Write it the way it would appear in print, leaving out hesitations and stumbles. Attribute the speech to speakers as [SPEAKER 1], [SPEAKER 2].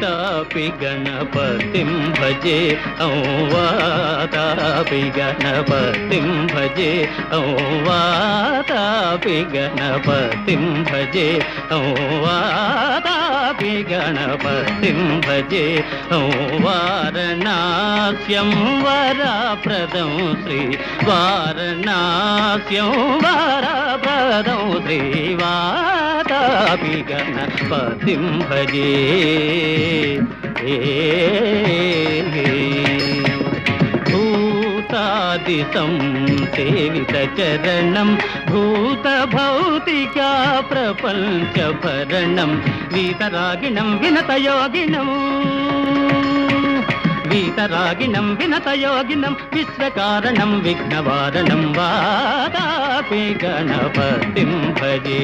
[SPEAKER 1] वातापि गणपतिं भजे वातापि गणपतिं भजे वातापि गणपतिं भजे वातापि गणपतिं भजे वारणास्यं वरप्रदं श्री वारणास्यं वरप्रदं श्री वातापि गणपतिं भजे भूतादितं सेवितचरणं भूतभौतिका प्रपञ्चभरणं वीतरागिणं विनतयोगिनं वीतरागिणं विनतयोगिनं विश्वकारणं विघ्नवारणं वातापि गणपतिं भजे।